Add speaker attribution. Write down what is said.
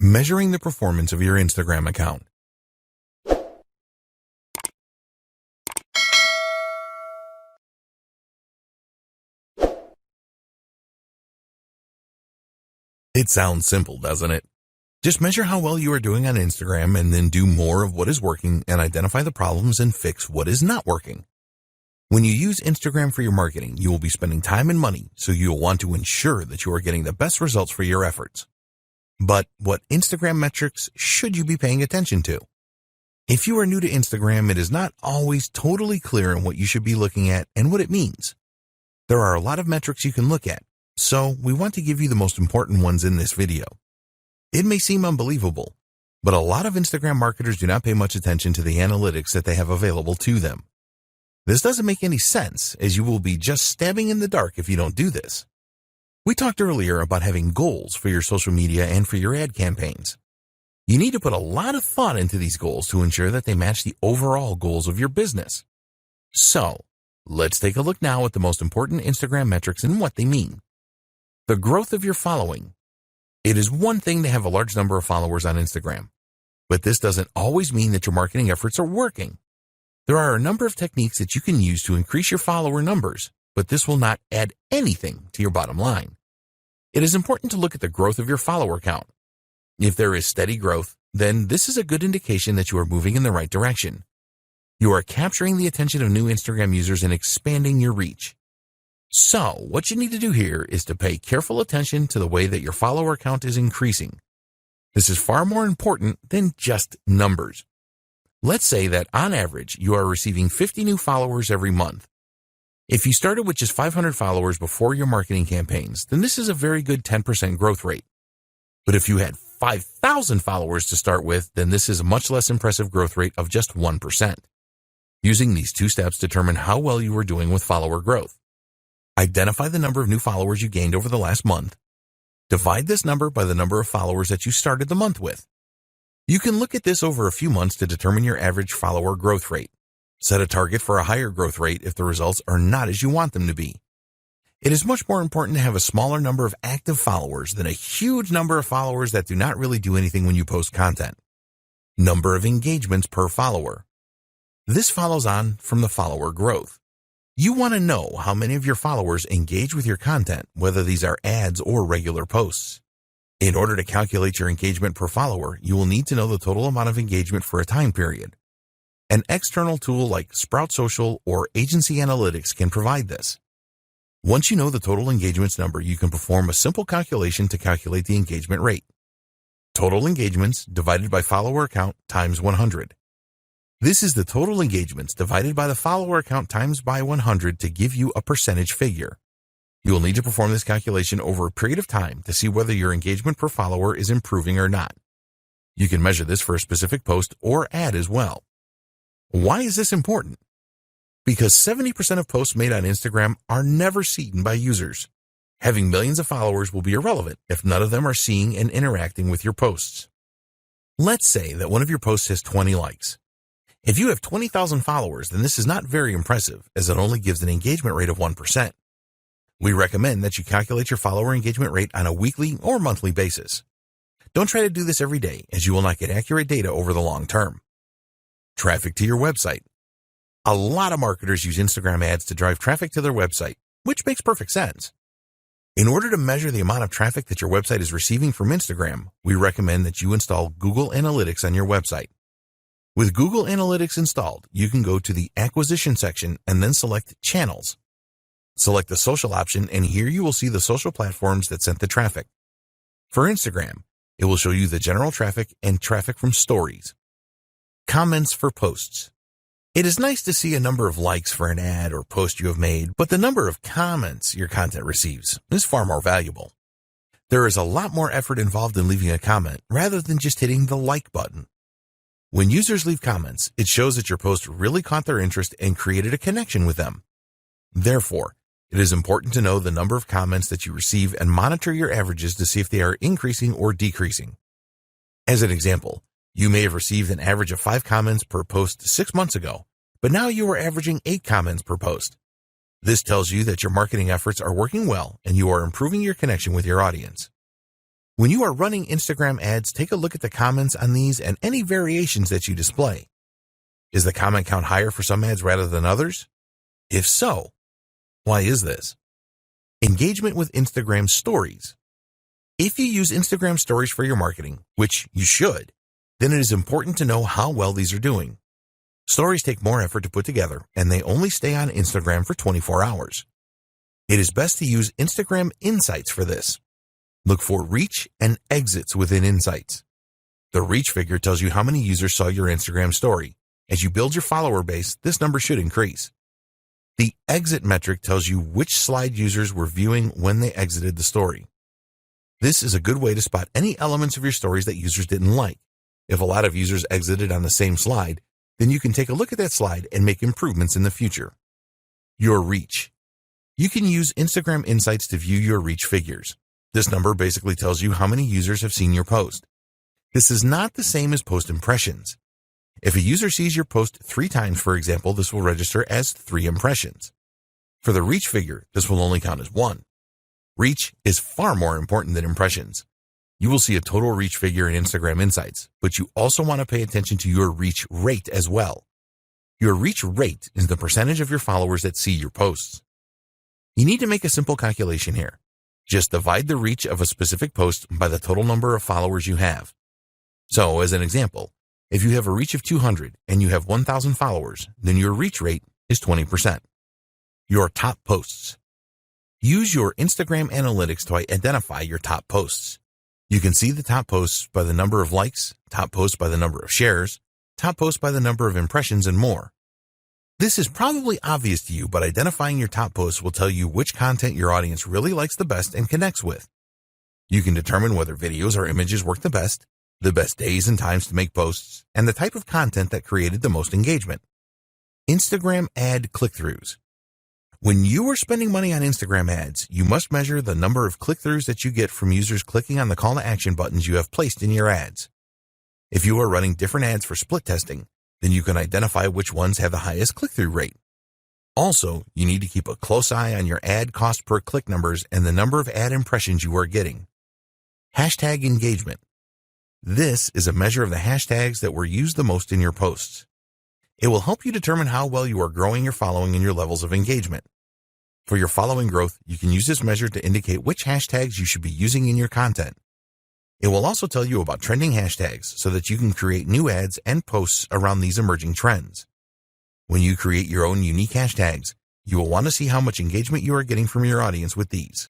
Speaker 1: Measuring the performance of your Instagram account. It sounds simple, doesn't it? Just measure how well you are doing on Instagram and then do more of what is working and identify the problems and fix what is not working. When you use Instagram for your marketing, you will be spending time and money, so you'll want to ensure that you are getting the best results for your efforts. But what Instagram metrics should you be paying attention to? If you are new to Instagram, it is not always totally clear on what you should be looking at and what it means. There are a lot of metrics you can look at, so we want to give you the most important ones in this video. It may seem unbelievable, but a lot of Instagram marketers do not pay much attention to the analytics that they have available to them. This doesn't make any sense, as you will be just stabbing in the dark if you don't do this. We talked earlier about having goals for your social media and for your ad campaigns. You need to put a lot of thought into these goals to ensure that they match the overall goals of your business. So, let's take a look now at the most important Instagram metrics and what they mean. The growth of your following. It is one thing to have a large number of followers on Instagram, but this doesn't always mean that your marketing efforts are working. There are a number of techniques that you can use to increase your follower numbers, but this will not add anything to your bottom line. It is important to look at the growth of your follower count. If there is steady growth, then this is a good indication that you are moving in the right direction. You are capturing the attention of new Instagram users and expanding your reach. So, what you need to do here is to pay careful attention to the way that your follower count is increasing. This is far more important than just numbers. Let's say that on average, you are receiving 50 new followers every month. If you started with just 500 followers before your marketing campaigns, then this is a very good 10% growth rate. But if you had 5,000 followers to start with, then this is a much less impressive growth rate of just 1%. Using these two steps, determine how well you are doing with follower growth. Identify the number of new followers you gained over the last month. Divide this number by the number of followers that you started the month with. You can look at this over a few months to determine your average follower growth rate. Set a target for a higher growth rate if the results are not as you want them to be. It is much more important to have a smaller number of active followers than a huge number of followers that do not really do anything when you post content. Number of engagements per follower. This follows on from the follower growth. You want to know how many of your followers engage with your content, whether these are ads or regular posts. In order to calculate your engagement per follower, you will need to know the total amount of engagement for a time period. An external tool like Sprout Social or Agency Analytics can provide this. Once you know the total engagements number, you can perform a simple calculation to calculate the engagement rate. Total engagements divided by follower count times 100. This is the total engagements divided by the follower count times by 100 to give you a percentage figure. You will need to perform this calculation over a period of time to see whether your engagement per follower is improving or not. You can measure this for a specific post or ad as well. Why is this important? Because 70% of posts made on Instagram are never seen by users. Having millions of followers will be irrelevant if none of them are seeing and interacting with your posts. Let's say that one of your posts has 20 likes. If you have 20,000 followers, then this is not very impressive, as it only gives an engagement rate of 1%. We recommend that you calculate your follower engagement rate on a weekly or monthly basis. Don't try to do this every day, as you will not get accurate data over the long term. Traffic to your website. A lot of marketers use Instagram ads to drive traffic to their website, which makes perfect sense. In order to measure the amount of traffic that your website is receiving from Instagram, we recommend that you install Google Analytics on your website. With Google Analytics installed, you can go to the Acquisition section and then select Channels. Select the social option, and here you will see the social platforms that sent the traffic. For Instagram, it will show you the general traffic and traffic from stories. Comments for posts. It is nice to see a number of likes for an ad or post you have made, but the number of comments your content receives is far more valuable. There is a lot more effort involved in leaving a comment rather than just hitting the like button. When users leave comments, it shows that your post really caught their interest and created a connection with them. Therefore, it is important to know the number of comments that you receive and monitor your averages to see if they are increasing or decreasing. As an example, you may have received an average of 5 comments per post 6 months ago, but now you are averaging 8 comments per post. This tells you that your marketing efforts are working well and you are improving your connection with your audience. When you are running Instagram ads, take a look at the comments on these and any variations that you display. Is the comment count higher for some ads rather than others? If so, why is this? Engagement with Instagram stories. If you use Instagram stories for your marketing, which you should, then it is important to know how well these are doing. Stories take more effort to put together, and they only stay on Instagram for 24 hours. It is best to use Instagram Insights for this. Look for reach and exits within Insights. The reach figure tells you how many users saw your Instagram story. As you build your follower base, this number should increase. The exit metric tells you which slide users were viewing when they exited the story. This is a good way to spot any elements of your stories that users didn't like. If a lot of users exited on the same slide, then you can take a look at that slide and make improvements in the future. Your reach. You can use Instagram Insights to view your reach figures. This number basically tells you how many users have seen your post. This is not the same as post impressions. If a user sees your post 3 times, for example, this will register as 3 impressions. For the reach figure, this will only count as 1. Reach is far more important than impressions. You will see a total reach figure in Instagram Insights, but you also want to pay attention to your reach rate as well. Your reach rate is the percentage of your followers that see your posts. You need to make a simple calculation here. Just divide the reach of a specific post by the total number of followers you have. So, as an example, if you have a reach of 200 and you have 1,000 followers, then your reach rate is 20%. Your top posts. Use your Instagram analytics to identify your top posts. You can see the top posts by the number of likes, top posts by the number of shares, top posts by the number of impressions, and more. This is probably obvious to you, but identifying your top posts will tell you which content your audience really likes the best and connects with. You can determine whether videos or images work the best days and times to make posts, and the type of content that created the most engagement. Instagram ad click-throughs. When you are spending money on Instagram ads, you must measure the number of click-throughs that you get from users clicking on the call to action buttons you have placed in your ads. If you are running different ads for split testing, then you can identify which ones have the highest click-through rate. Also, you need to keep a close eye on your ad cost per click numbers and the number of ad impressions you are getting. Hashtag engagement. This is a measure of the hashtags that were used the most in your posts. It will help you determine how well you are growing your following and your levels of engagement. For your following growth, you can use this measure to indicate which hashtags you should be using in your content. It will also tell you about trending hashtags so that you can create new ads and posts around these emerging trends. When you create your own unique hashtags, you will want to see how much engagement you are getting from your audience with these.